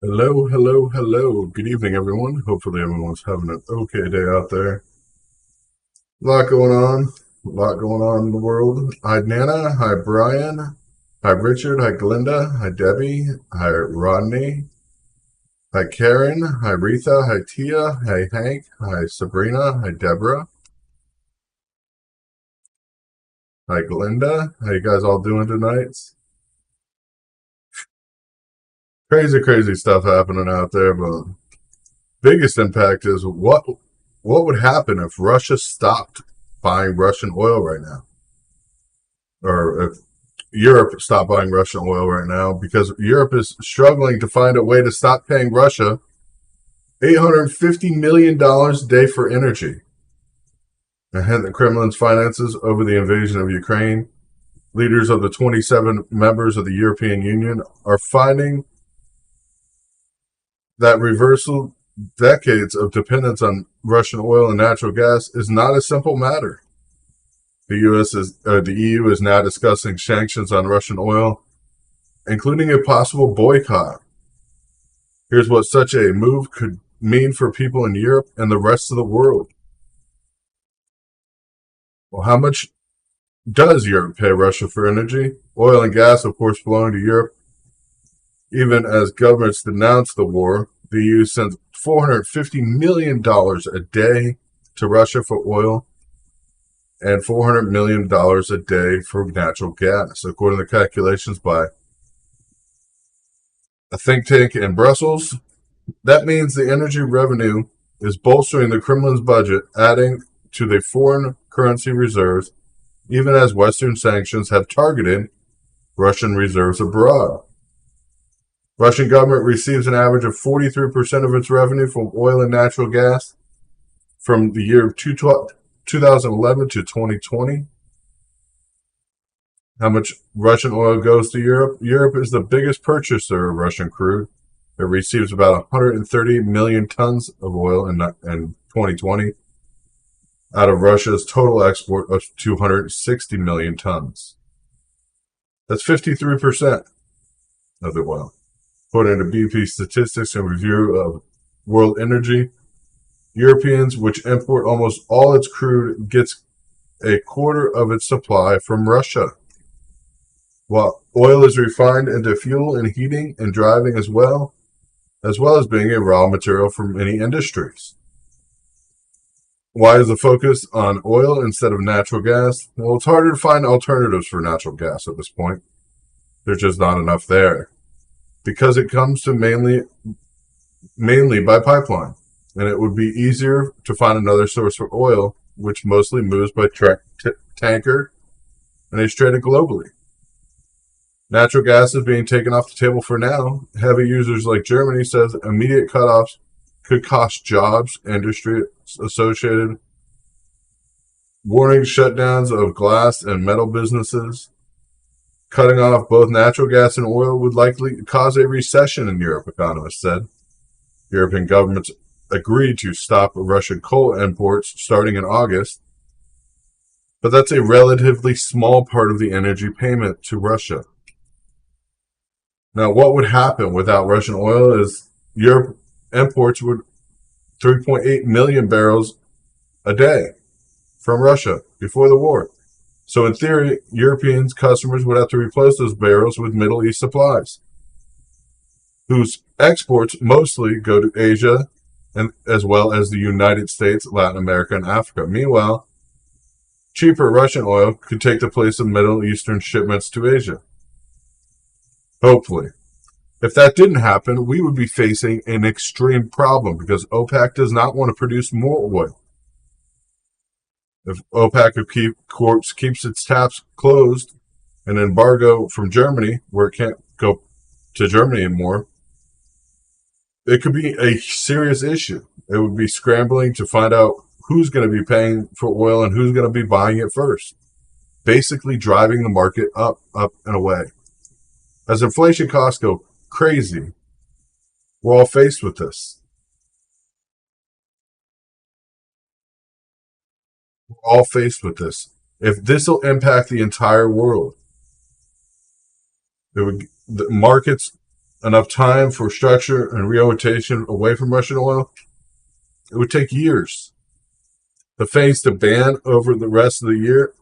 Hello, hello, hello. Good evening, everyone. Hopefully, everyone's having an okay day out there. A lot going on. A lot going on in the world. Hi, Nana. Hi, Brian. Hi, Richard. Hi, Glinda. Hi, Debbie. Hi, Rodney. Hi, Karen. Hi, Retha. Hi, Tia. Hi, Hank. Hi, Sabrina. Hi, Deborah. Hi, Glinda. How you guys all doing tonight? Crazy, crazy stuff happening out there, but biggest impact is what would happen if Russia stopped buying Russian oil right now, or if Europe stopped buying Russian oil right now, because Europe is struggling to find a way to stop paying Russia $850 million a day for energy. And the Kremlin's finances over the invasion of Ukraine. Leaders of the 27 members of the European Union are finding that reversal decades of dependence on Russian oil and natural gas is not a simple matter. The EU is now discussing sanctions on Russian oil, including a possible boycott. Here's what such a move could mean for people in Europe and the rest of the world. Well, how much does Europe pay Russia for energy? Oil and gas, of course, flowing to Europe. Even as governments denounce the war, the EU sends $450 million a day to Russia for oil and $400 million a day for natural gas, according to calculations by a think tank in Brussels. That means the energy revenue is bolstering the Kremlin's budget, adding to the foreign currency reserves, even as Western sanctions have targeted Russian reserves abroad. Russian government receives an average of 43% of its revenue from oil and natural gas from the year 2011 to 2020. How much Russian oil goes to Europe? Europe is the biggest purchaser of Russian crude. It receives about 130 million tons of oil in 2020 out of Russia's total export of 260 million tons. That's 53% of the oil. According to BP statistics and review of world energy, Europeans, which import almost all its crude, gets a quarter of its supply from Russia. While oil is refined into fuel and heating and driving as well as being a raw material for many industries. Why is the focus on oil instead of natural gas? Well, it's harder to find alternatives for natural gas at this point. There's just not enough there because it comes to mainly by pipeline, and it would be easier to find another source for oil, which mostly moves by tanker and is traded globally. Natural gas is being taken off the table for now. Heavy users like Germany says immediate cutoffs could cost jobs, industry associated, warning shutdowns of glass and metal businesses. Cutting off both natural gas and oil would likely cause a recession in Europe, economists said. European governments agreed to stop Russian coal imports starting in August, but that's a relatively small part of the energy payment to Russia. Now, what would happen without Russian oil is Europe imports would 3.8 million barrels a day from Russia before the war. So in theory, European customers would have to replace those barrels with Middle East supplies, whose exports mostly go to Asia and as well as the United States, Latin America, and Africa. Meanwhile, cheaper Russian oil could take the place of Middle Eastern shipments to Asia. Hopefully. If that didn't happen, we would be facing an extreme problem because OPEC does not want to produce more oil. If OPEC keeps its taps closed, an embargo from Germany, where it can't go to Germany anymore, it could be a serious issue. It would be scrambling to find out who's going to be paying for oil and who's going to be buying it first, basically driving the market up, and away. As inflation costs go crazy, we're all faced with this. We're all faced with this. If this will impact the entire world, the markets enough time for structure and reorientation away from Russian oil, it would take years. The phase to ban over the rest of the year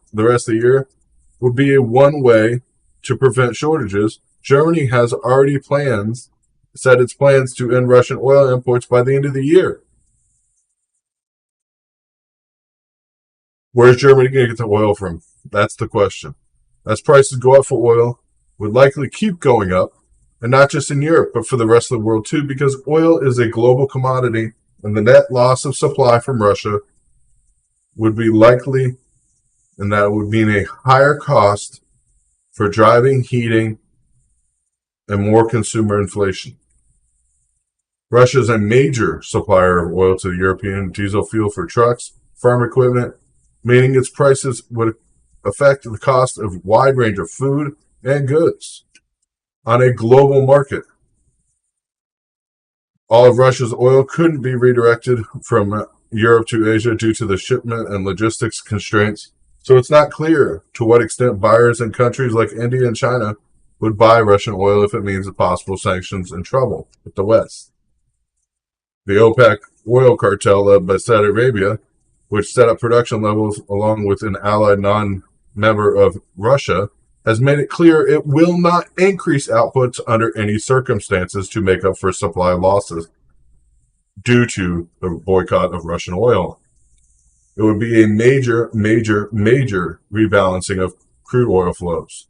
would be a one way to prevent shortages. Germany has already set its plans to end Russian oil imports by the end of the year. Where's Germany going to get the oil from? That's the question. As prices go up for oil, would likely keep going up, and not just in Europe, but for the rest of the world too, because oil is a global commodity, and the net loss of supply from Russia would be likely, and that would mean a higher cost for driving, heating, and more consumer inflation. Russia is a major supplier of oil to the European diesel fuel for trucks, farm equipment, meaning its prices would affect the cost of a wide range of food and goods on a global market. All of Russia's oil couldn't be redirected from Europe to Asia due to the shipment and logistics constraints, so it's not clear to what extent buyers in countries like India and China would buy Russian oil if it means possible sanctions and trouble with the West. The OPEC oil cartel led by Saudi Arabia, which set up production levels along with an allied non-member of Russia, has made it clear it will not increase outputs under any circumstances to make up for supply losses due to the boycott of Russian oil. It would be a major, major, major rebalancing of crude oil flows.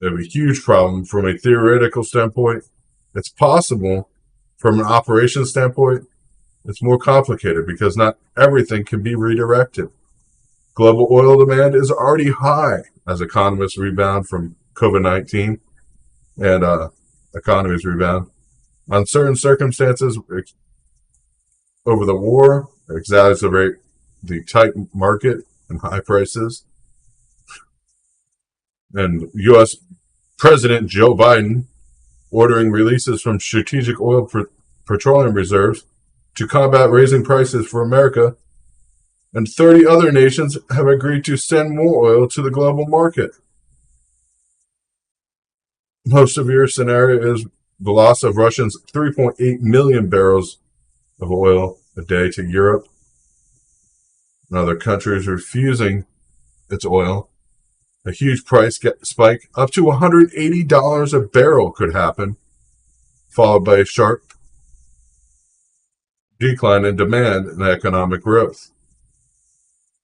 It would be a huge problem from a theoretical standpoint. It's possible from an operations standpoint. It's more complicated because not everything can be redirected. Global oil demand is already high as economists rebound from COVID-19 and economies rebound. On certain circumstances, over the war, exacerbate the tight market and high prices. And U.S. President Joe Biden ordering releases from strategic oil petroleum reserves to combat raising prices for America, and 30 other nations have agreed to send more oil to the global market. Most severe scenario is the loss of Russia's 3.8 million barrels of oil a day to Europe and other countries refusing its oil. A huge price spike up to $180 a barrel could happen, followed by a sharp decline in demand and economic growth.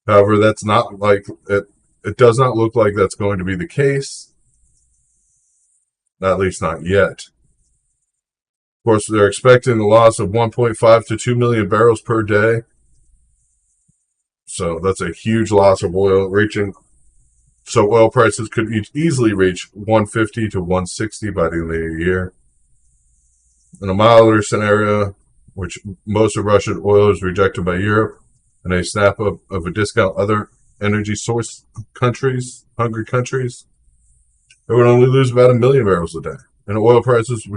However, that's not like it. It does not look like that's going to be the case, at least not yet. Of course, they're expecting the loss of 1.5 to 2 million barrels per day. So that's a huge loss of oil so oil prices could easily reach 150 to 160 by the end of the year. In a milder scenario, which most of Russian oil is rejected by Europe, and a snap of a discount other energy source countries, hungry countries, it would only lose about 1 million barrels a day. And oil prices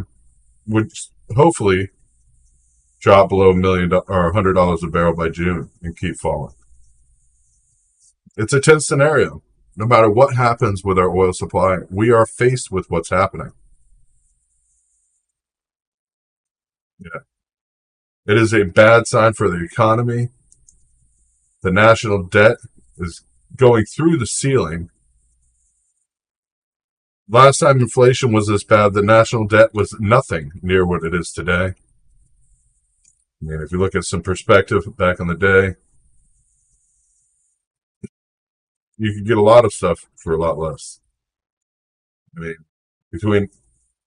would hopefully drop below $100 a barrel by June and keep falling. It's a tense scenario. No matter what happens with our oil supply, we are faced with what's happening. Yeah. It is a bad sign for the economy. The national debt is going through the ceiling. Last time inflation was this bad, the national debt was nothing near what it is today. I mean, if you look at some perspective back in the day, you could get a lot of stuff for a lot less. I mean, between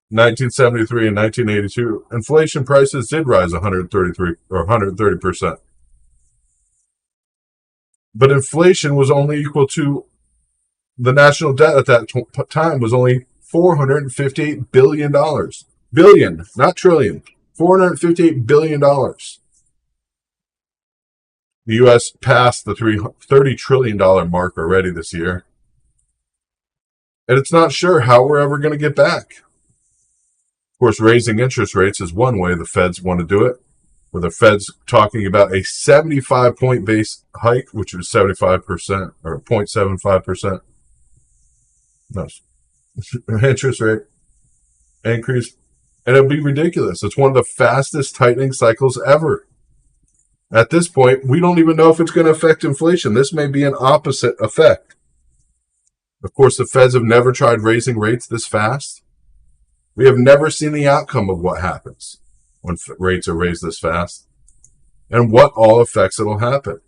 1973 and 1982, inflation prices did rise 133 or 130%. But inflation was only equal to the national debt at that time was only $458 billion. Billion, not trillion. $458 billion. The U.S. passed the $30 trillion mark already this year. And it's not sure how we're ever going to get back. Of course, raising interest rates is one way the Feds want to do it, where the Fed's talking about a 75-point base hike, which is 75% or 0.75%. No, interest rate. increase, and it'll be ridiculous. It's one of the fastest tightening cycles ever. At this point, we don't even know if it's going to affect inflation. This may be an opposite effect. Of course, the Feds have never tried raising rates this fast. We have never seen the outcome of what happens when rates are raised this fast and what all effects it'll happen.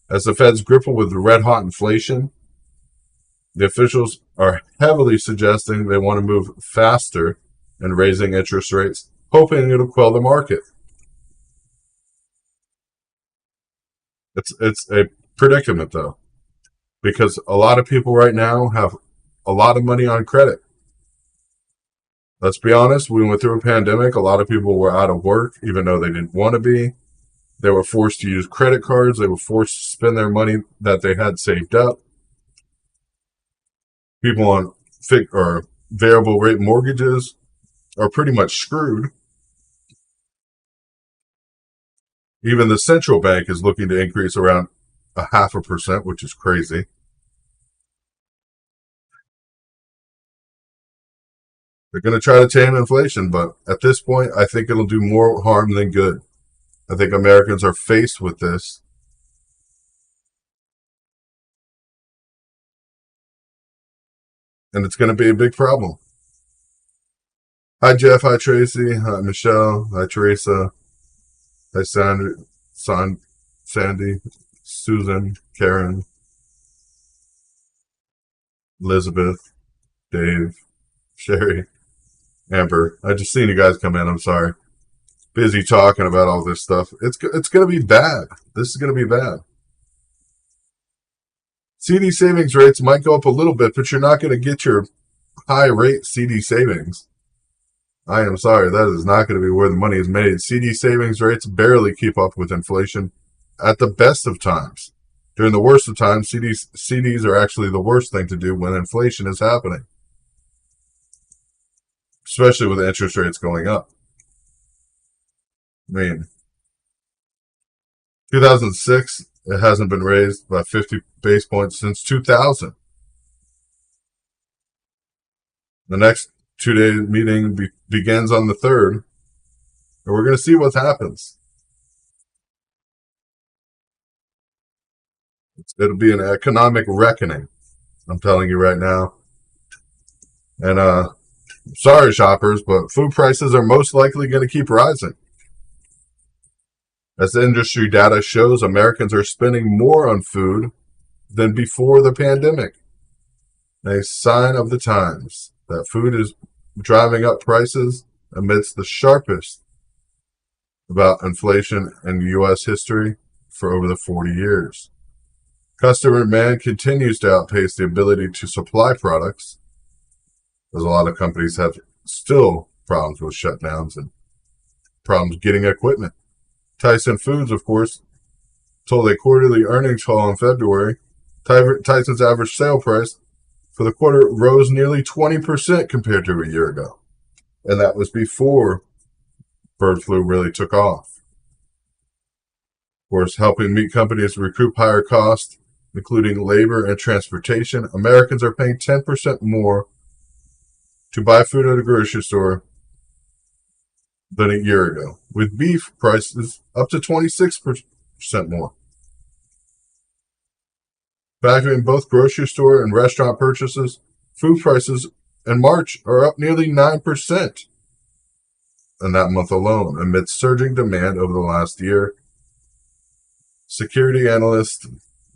As the Feds grapple with the red-hot inflation, the officials are heavily suggesting they want to move faster in raising interest rates, hoping it'll quell the market. It's a predicament, though, because a lot of people right now have a lot of money on credit. Let's be honest, we went through a pandemic. A lot of people were out of work, even though they didn't want to be. They were forced to use credit cards. They were forced to spend their money that they had saved up. People on or variable rate mortgages are pretty much screwed. Even the central bank is looking to increase around 0.5%, which is crazy. They're going to try to tame inflation, but at this point, I think it'll do more harm than good. I think Americans are faced with this. And it's going to be a big problem. Hi, Jeff. Hi, Tracy. Hi, Michelle. Hi, Teresa. Hi, Sandy, Susan, Karen, Elizabeth, Dave, Sherry, Amber. I just seen you guys come in. I'm sorry. Busy talking about all this stuff. It's going to be bad. This is going to be bad. CD savings rates might go up a little bit, but you're not going to get your high rate CD savings. I am sorry, that is not going to be where the money is made. CD savings rates barely keep up with inflation at the best of times. During the worst of times, CDs are actually the worst thing to do when inflation is happening, especially with interest rates going up. I mean, 2006, it hasn't been raised by 50 base points since 2000. The next 2-day meeting begins on the 3rd, and we're going to see what happens. It'll be an economic reckoning, I'm telling you right now. And sorry, shoppers, but food prices are most likely going to keep rising. As the industry data shows, Americans are spending more on food than before the pandemic. A sign of the times that food is driving up prices amidst the sharpest about inflation in U.S. history for over the 40 years. Customer demand continues to outpace the ability to supply products, as a lot of companies have still problems with shutdowns and problems getting equipment. Tyson Foods, of course, told a quarterly earnings call in February. Tyson's average sale price for the quarter rose nearly 20% compared to a year ago. And that was before bird flu really took off. Of course, helping meat companies recoup higher costs, including labor and transportation, Americans are paying 10% more to buy food at a grocery store than a year ago, with beef prices up to 26% more. Factoring both grocery store and restaurant purchases, food prices in March are up nearly 9% in that month alone, amidst surging demand over the last year. Security analysts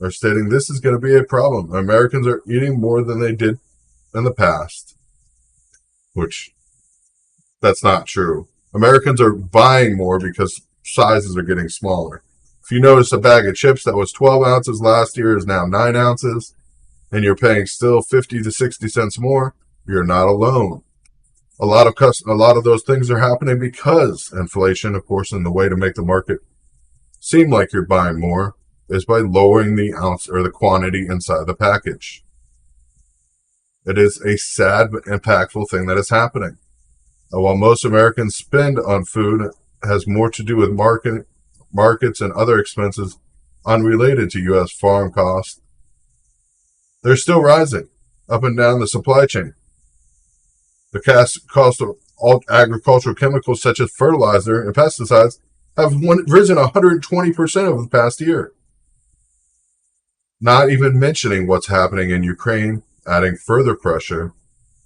are stating this is going to be a problem. Americans are eating more than they did in the past, which that's not true. Americans are buying more because sizes are getting smaller. If you notice, a bag of chips that was 12 ounces last year is now 9 ounces, and you're paying still 50 to 60 cents more, you're not alone. A lot of those things are happening because inflation, of course, and the way to make the market seem like you're buying more is by lowering the ounce or the quantity inside the package. It is a sad but impactful thing that is happening. While most Americans spend on food has more to do with markets and other expenses unrelated to U.S. farm costs, they're still rising up and down the supply chain. The cost of all agricultural chemicals such as fertilizer and pesticides have risen 120% over the past year. Not even mentioning what's happening in Ukraine, adding further pressure,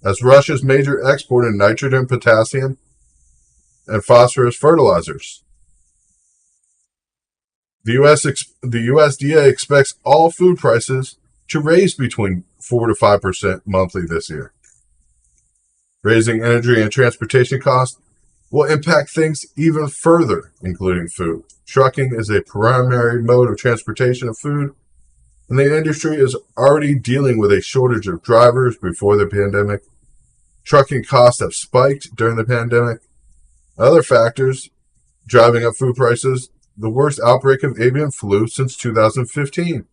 as Russia's major export of nitrogen, potassium, and phosphorus fertilizers. The USDA expects all food prices to raise between 4 to 5% monthly this year. Raising energy and transportation costs will impact things even further, including food. Trucking is a primary mode of transportation of food, and the industry is already dealing with a shortage of drivers before the pandemic. Trucking costs have spiked during the pandemic. Other factors driving up food prices: the worst outbreak of avian flu since 2015,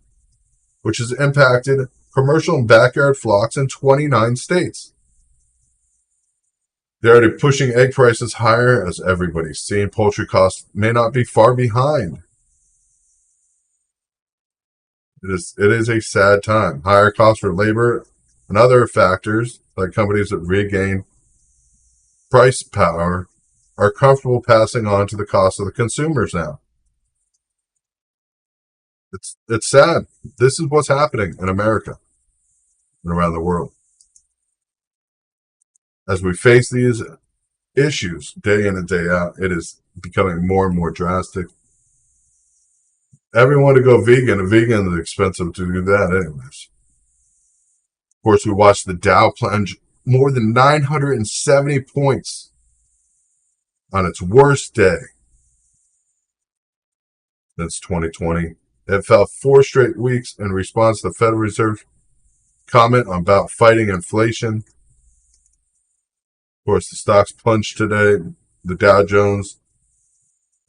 which has impacted commercial and backyard flocks in 29 states. They're already pushing egg prices higher, as everybody's seen. Poultry costs may not be far behind. It is a sad time. Higher costs for labor and other factors, like companies that regain price power, are comfortable passing on to the cost of the consumers now. It's sad. This is what's happening in America and around the world. As we face these issues day in and day out, it is becoming more and more drastic. Everyone to go vegan, and vegan is expensive to do that anyways. Of course, we watched the Dow plunge more than 970 points on its worst day since 2020. It fell 4 straight weeks in response to the Federal Reserve comment about fighting inflation. Of course, the stocks plunged today. The Dow Jones,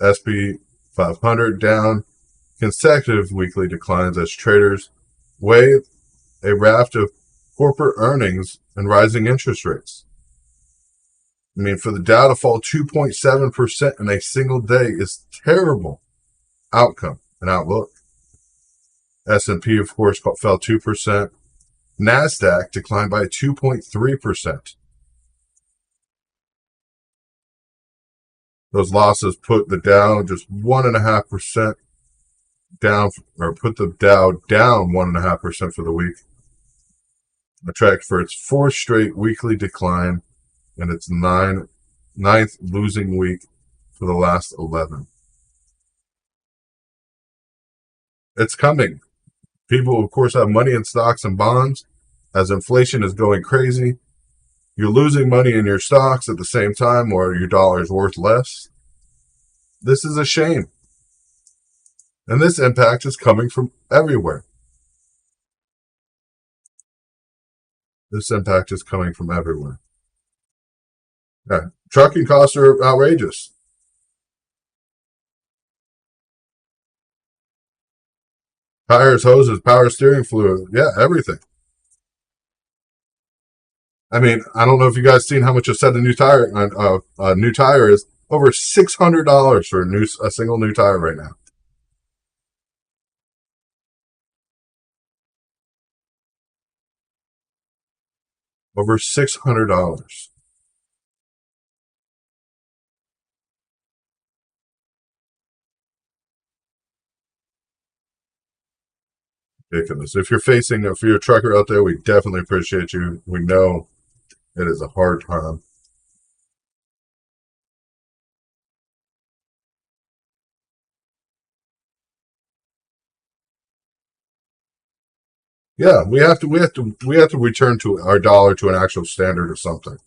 S&P 500 down. Consecutive weekly declines as traders weigh a raft of corporate earnings and rising interest rates. I mean, for the Dow to fall 2.7% in a single day is terrible outcome and outlook. S&P, of course, fell 2%. NASDAQ declined by 2.3%. Those losses put the Dow just 1.5% down, or put the Dow down 1.5% for the week. Attract for its 4th straight weekly decline and its ninth losing week for the last 11. It's coming. People, of course, have money in stocks and bonds. As inflation is going crazy, you're losing money in your stocks at the same time, or your dollar is worth less. This is a shame. And this impact is coming from everywhere. This impact is coming from everywhere. Yeah. Trucking costs are outrageous. Tires, hoses, power steering fluid. Yeah, everything. I mean, I don't know if you guys seen how much a set of new tire is. Over $600 for a single new tire right now. Over $600. Ridiculous. If you're a trucker out there, we definitely appreciate you. We know it is a hard time. Yeah, we have to return to our dollar to an actual standard or something.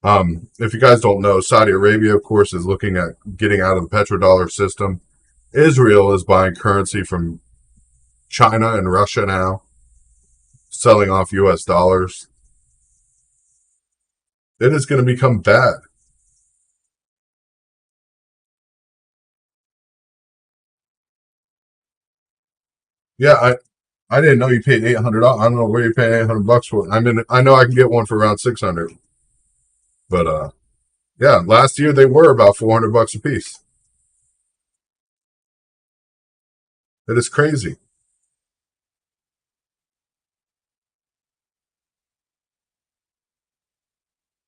If you guys don't know, Saudi Arabia, of course, is looking at getting out of the petrodollar system. Israel is buying currency from China and Russia now, selling off U.S. dollars. It is going to become bad. Yeah, I didn't know you paid $800. I don't know where you pay $800 for. I mean, I know I can get one for around 600. But yeah, last year they were about $400 a piece. It is crazy.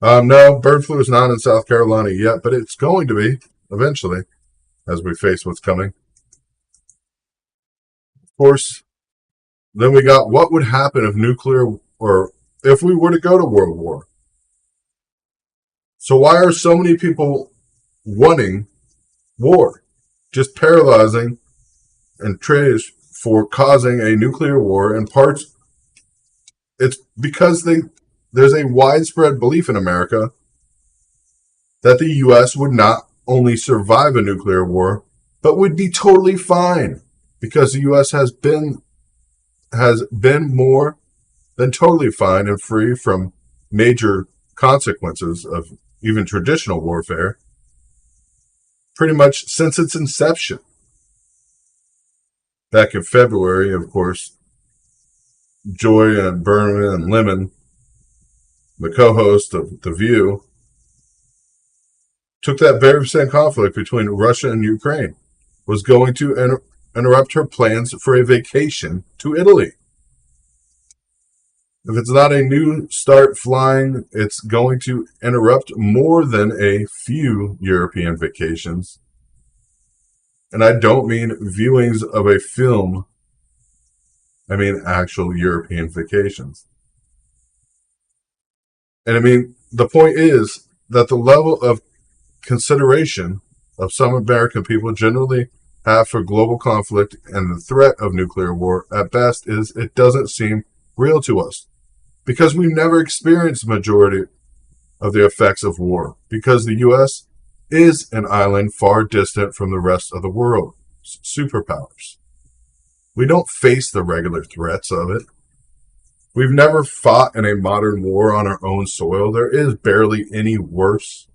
No, bird flu is not in South Carolina yet, but it's going to be eventually as we face what's coming. Of course, then we got what would happen if nuclear or if we were to go to World War. So why are so many people wanting war? Just paralyzing and trades for causing a nuclear war in parts. It's because there's a widespread belief in America that the U.S. would not only survive a nuclear war, but would be totally fine because the U.S. has been more than totally fine and free from major consequences of even traditional warfare pretty much since its inception. Back in February, of course, Joy and Berman and Lemon, the co-host of The View, took that very same conflict between Russia and Ukraine, was going to interrupt her plans for a vacation to Italy. If it's not a new start flying, it's going to interrupt more than a few European vacations. And I don't mean viewings of a film, I mean actual European vacations. And I mean, the point is that the level of consideration of some American people generally have for global conflict and the threat of nuclear war at best is it doesn't seem real to us because we've never experienced the majority of the effects of war because the U.S. is an island far distant from the rest of the world, superpowers. We don't face the regular threats of it. We've never fought in a modern war on our own soil. There is barely any worse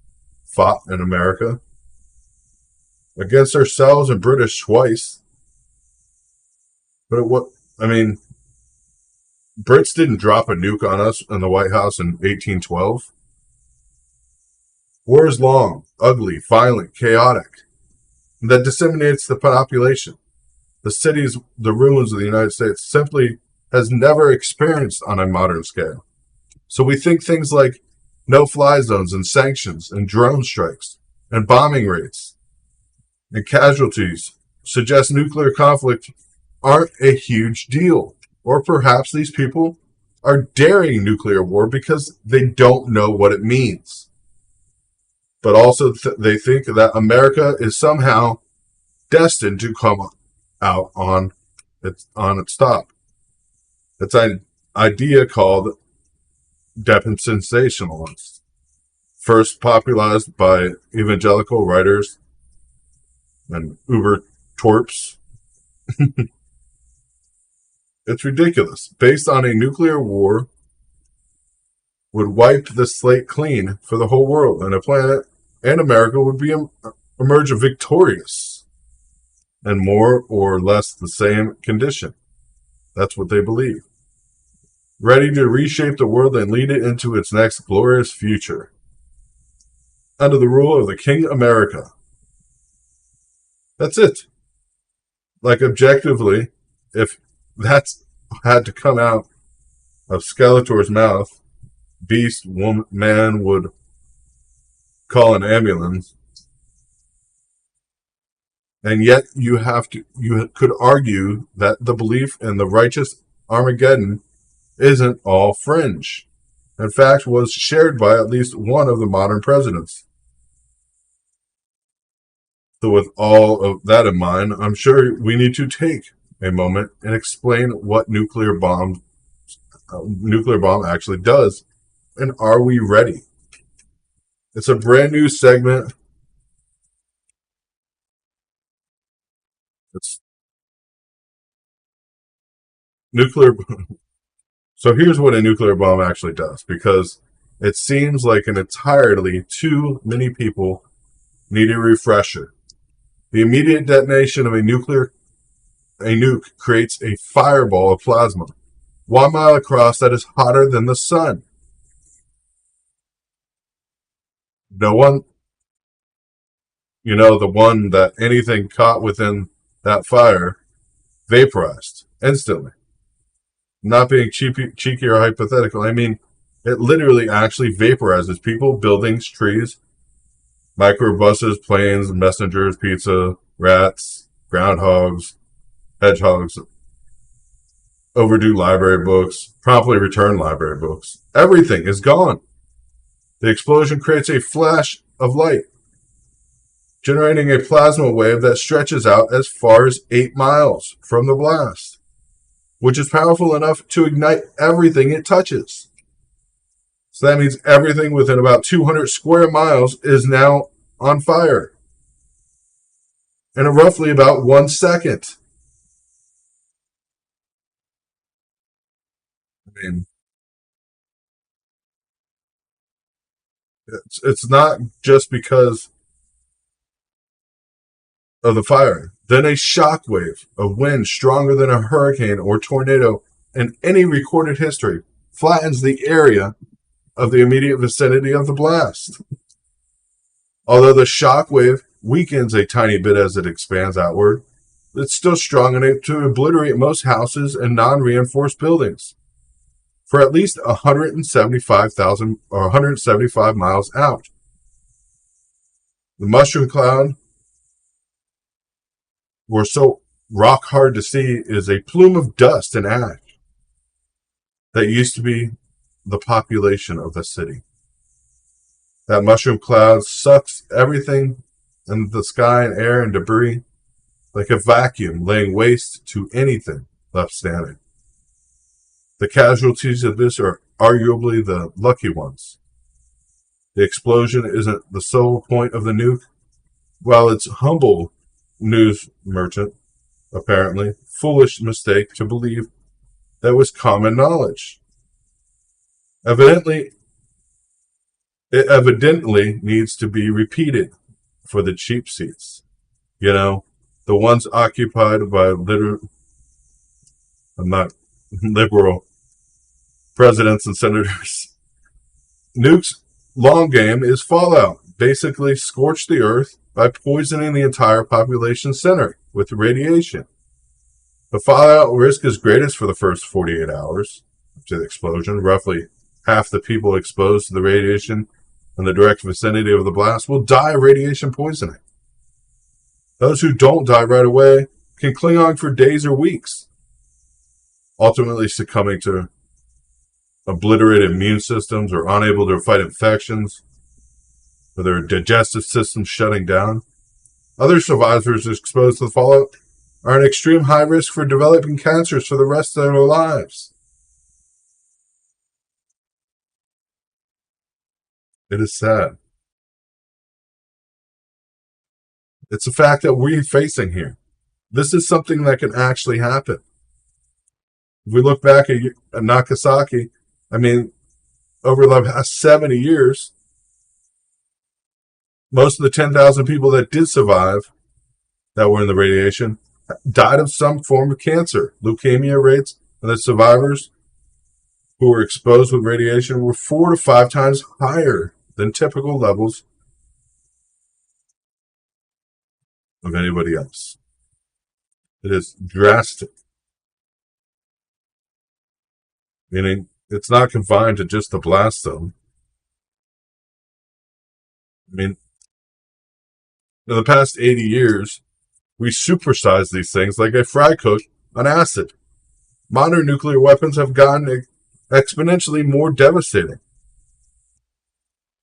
fought in America. Against ourselves and British twice. But Brits didn't drop a nuke on us in the White House in 1812. War is long, ugly, violent, chaotic, that disseminates the population. The cities, the ruins of the United States simply has never experienced on a modern scale. So we think things like no-fly zones and sanctions and drone strikes and bombing rates and casualties suggest nuclear conflict aren't a huge deal. Or perhaps these people are daring nuclear war because they don't know what it means. But also they think that America is somehow destined to come out on its top. It's an idea called depensationalist, first popularized by evangelical writers and Uber twerps. It's ridiculous. Based on a nuclear war would wipe the slate clean for the whole world, and the planet and America would emerge victorious in more or less the same condition. That's what they believe. Ready to reshape the world and lead it into its next glorious future. Under the rule of the King America. That's it. Like, objectively, if that's had to come out of Skeletor's mouth, beast, woman, man would call an ambulance. And yet you could argue that the belief in the righteous Armageddon isn't all fringe. In fact, was shared by at least one of the modern presidents. So with all of that in mind, I'm sure we need to take a moment and explain what nuclear bomb actually does, and are we ready? It's a brand new segment. It's nuclear. So here's what a nuclear bomb actually does, because it seems like an entirely too many people need a refresher. The immediate detonation of a nuke creates a fireball of plasma 1 mile across that is hotter than the sun. No one, the one that anything caught within that fire vaporized instantly. Not being cheeky or hypothetical. I mean, It literally actually vaporizes people, buildings, trees, microbuses, planes, messengers, pizza, rats, groundhogs, hedgehogs, overdue library books, promptly returned library books. Everything is gone. The explosion creates a flash of light, generating a plasma wave that stretches out as far as 8 miles from the blast, which is powerful enough to ignite everything it touches. So that means everything within about 200 square miles is now on fire in roughly about 1 second. I mean, it's not just because of the fire. Then a shock wave of wind stronger than a hurricane or tornado in any recorded history flattens the area of the immediate vicinity of the blast. Although the shock wave weakens a tiny bit as it expands outward, it's still strong enough to obliterate most houses and non-reinforced buildings for at least 175,000 or 175 miles out. The mushroom cloud, were so rock hard to see, is a plume of dust and ash that used to be the population of the city. That mushroom cloud sucks everything in the sky and air and debris like a vacuum, laying waste to anything left standing. The casualties of this are arguably the lucky ones. The explosion isn't the sole point of the nuke. While it's humble news merchant, apparently, foolish mistake to believe that was common knowledge. It evidently needs to be repeated for the cheap seats. You know, the ones occupied by I'm not liberal presidents and senators. Nuke's long game is fallout. Basically scorch the earth by poisoning the entire population center with radiation. The fallout risk is greatest for the first 48 hours after the explosion. Roughly half the people exposed to the radiation in the direct vicinity of the blast will die of radiation poisoning. Those who don't die right away can cling on for days or weeks, ultimately succumbing to obliterated immune systems or unable to fight infections, or their digestive systems shutting down. Other survivors exposed to the fallout are at extreme high risk for developing cancers for the rest of their lives. It is sad. It's a fact that we're facing here. This is something that can actually happen. If we look back at Nagasaki, I mean, over the past 70 years, most of the 10,000 people that did survive that were in the radiation died of some form of cancer. Leukemia rates of the survivors who were exposed with radiation were 4 to 5 times higher than typical levels of anybody else. It is drastic. Meaning, it's not confined to just the blast zone. I mean, in the past 80 years, we supersized these things like a fry cook on acid. Modern nuclear weapons have gotten exponentially more devastating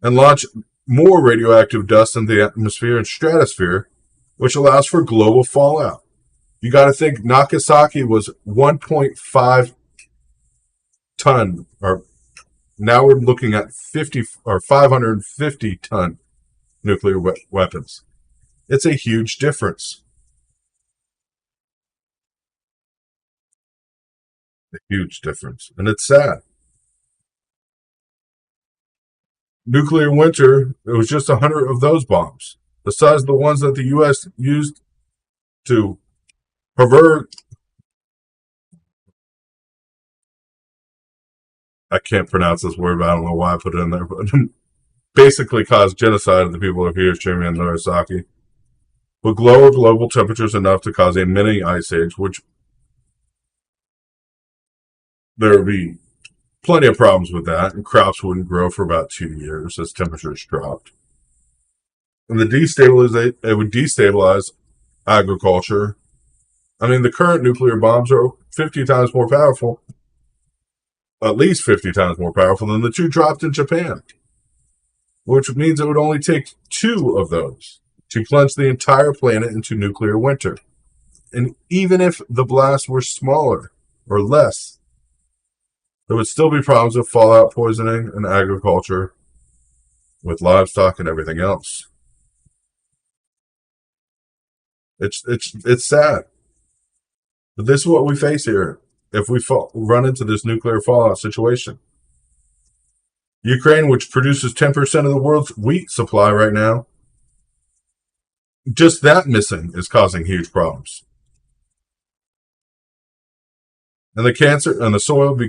and launch more radioactive dust in the atmosphere and stratosphere, which allows for global fallout. You got to think Nagasaki was 1.5 ton, or now we're looking at 50 or 550 ton nuclear weapons. It's a huge difference. A huge difference. And it's sad. Nuclear winter, it was just 100 of those bombs, the size of the ones that the U.S. used to pervert. I can't pronounce this word, but I don't know why I put it in there. But basically caused genocide of the people of Hiroshima and Nagasaki. Would lower global temperatures enough to cause a mini ice age, which there would be Plenty of problems with that, and crops wouldn't grow for about 2 years as temperatures dropped. And it would destabilize agriculture. I mean, the current nuclear bombs are 50 times more powerful, at least 50 times more powerful than the two dropped in Japan, which means it would only take two of those to plunge the entire planet into nuclear winter. And even if the blasts were smaller or less, there would still be problems with fallout poisoning and agriculture, with livestock and everything else. It's sad, but this is what we face here if we run into this nuclear fallout situation. Ukraine, which produces 10% of the world's wheat supply right now, just that missing is causing huge problems. And the soil be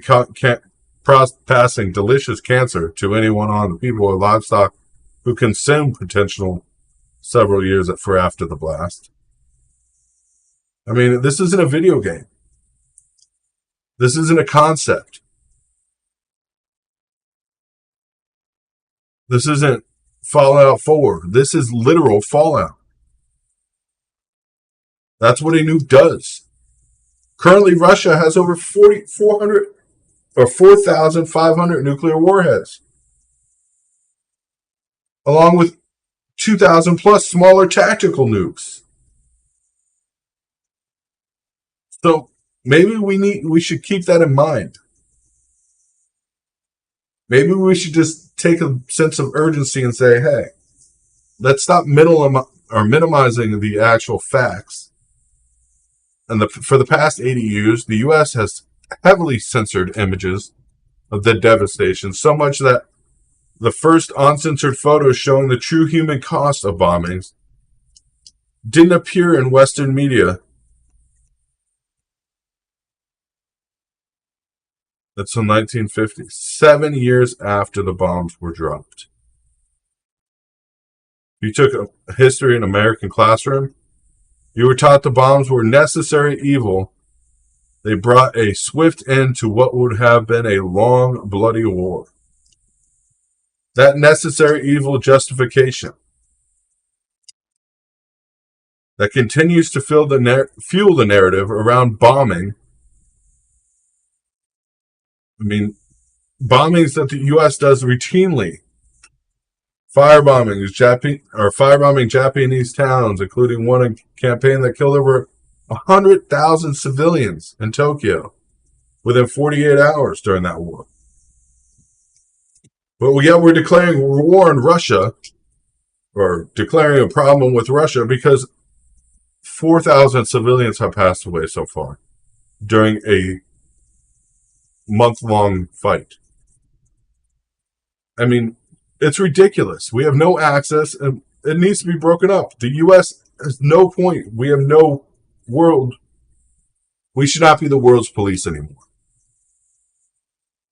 passing delicious cancer to anyone on the people or livestock who consume potential several years for after the blast. I mean, this isn't a video game. This isn't a concept. This isn't Fallout 4. This is literal Fallout. That's what a nuke does. Currently, Russia has over 4,500 nuclear warheads, along with 2,000 plus smaller tactical nukes. So maybe we should keep that in mind. Maybe we should just take a sense of urgency and say, hey, let's stop minimizing the actual facts. And for the past 80 years, the U.S. has heavily censored images of the devastation, so much that the first uncensored photos showing the true human cost of bombings didn't appear in Western media until 1950, 7 years after the bombs were dropped. You took a history in an American classroom, you were taught the bombs were necessary evil. They brought a swift end to what would have been a long, bloody war. That necessary evil justification that continues to fuel the narrative around bombing. I mean, bombings that the U.S. does routinely. Firebombing Japanese towns, including one campaign that killed over 100,000 civilians in Tokyo within 48 hours during that war. But yet we're declaring war on Russia, or declaring a problem with Russia, because 4,000 civilians have passed away so far during a month-long fight. I mean, it's ridiculous. We have no access, and it needs to be broken up. The U.S. has no point. We have no world. We should not be the world's police anymore.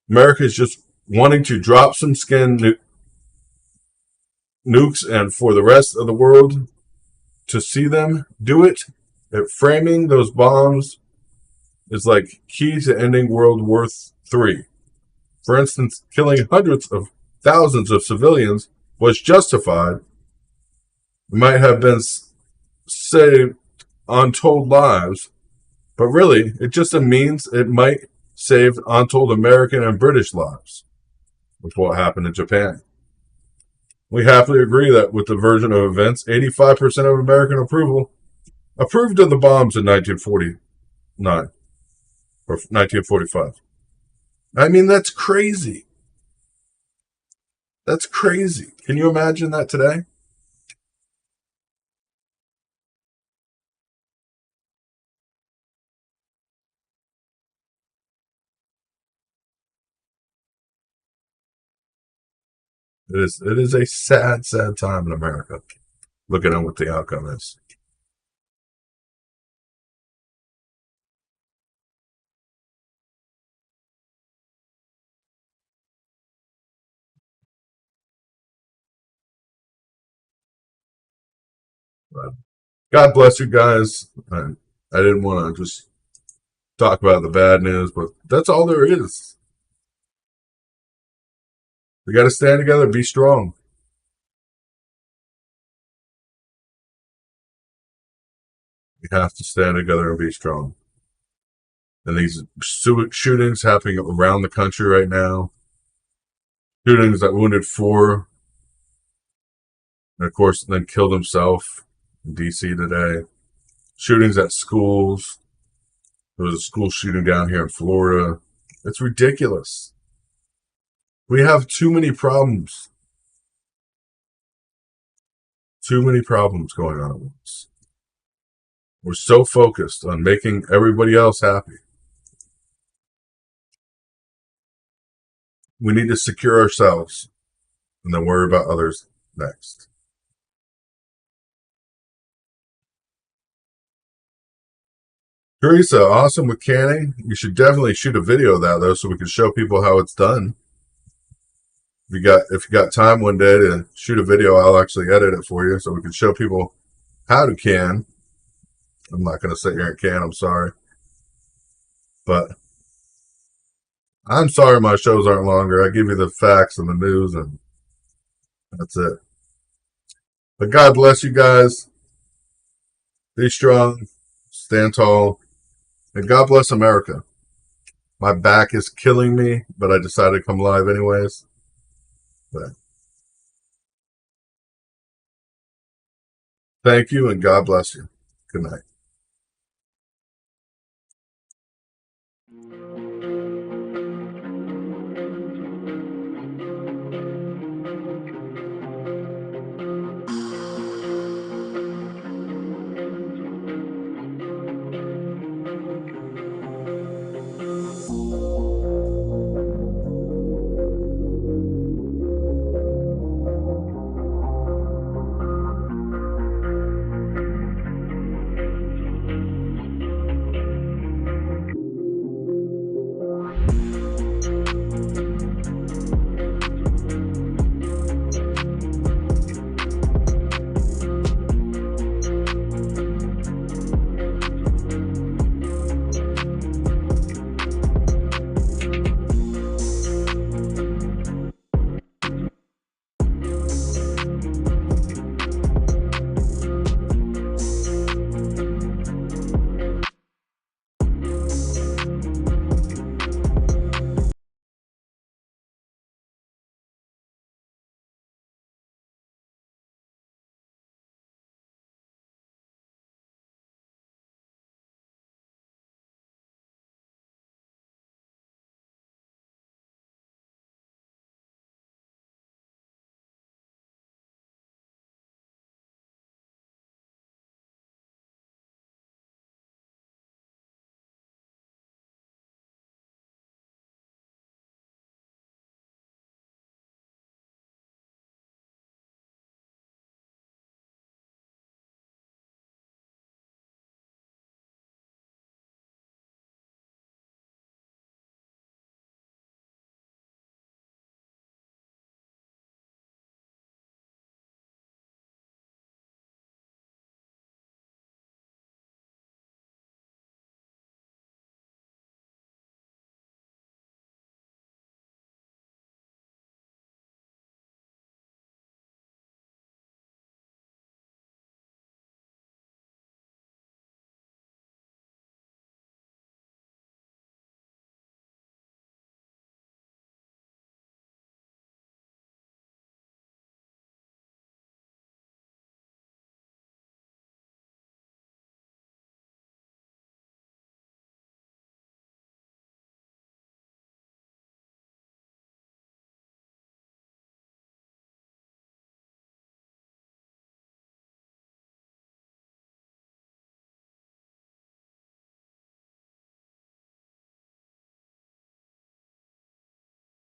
America is just wanting to drop some nukes, and for the rest of the world to see them do it. Framing those bombs is like key to ending World War III. For instance, killing hundreds of thousands of civilians was justified. It might have been saved untold lives, but really, it just means it might save untold American and British lives with what happened in Japan. We happily agree that with the version of events, 85% of American approval approved of the bombs in 1949 or 1945. I mean, that's crazy. That's crazy. Can you imagine that today? It is a sad, sad time in America, looking at what the outcome is. But God bless you guys. I didn't want to just talk about the bad news, but that's all there is. We got to stand together, be strong. We have to stand together and be strong. And these shootings happening around the country right now, shootings that wounded 4, and of course, then killed himself in D.C. today. Shootings at schools. There was a school shooting down here in Florida. It's ridiculous. We have too many problems. Too many problems going on at once. We're so focused on making everybody else happy. We need to secure ourselves and then worry about others next. Teresa, awesome with canning. You should definitely shoot a video of that though, so we can show people how it's done. If you got time one day to shoot a video, I'll actually edit it for you so we can show people how to can. I'm not going to sit here and can. I'm sorry, but I'm sorry my shows aren't longer. I give you the facts and the news, and that's it. But God bless you guys. Be strong, stand tall, and God bless America. My back is killing me, but I decided to come live anyways. But thank you, and God bless you. Good night.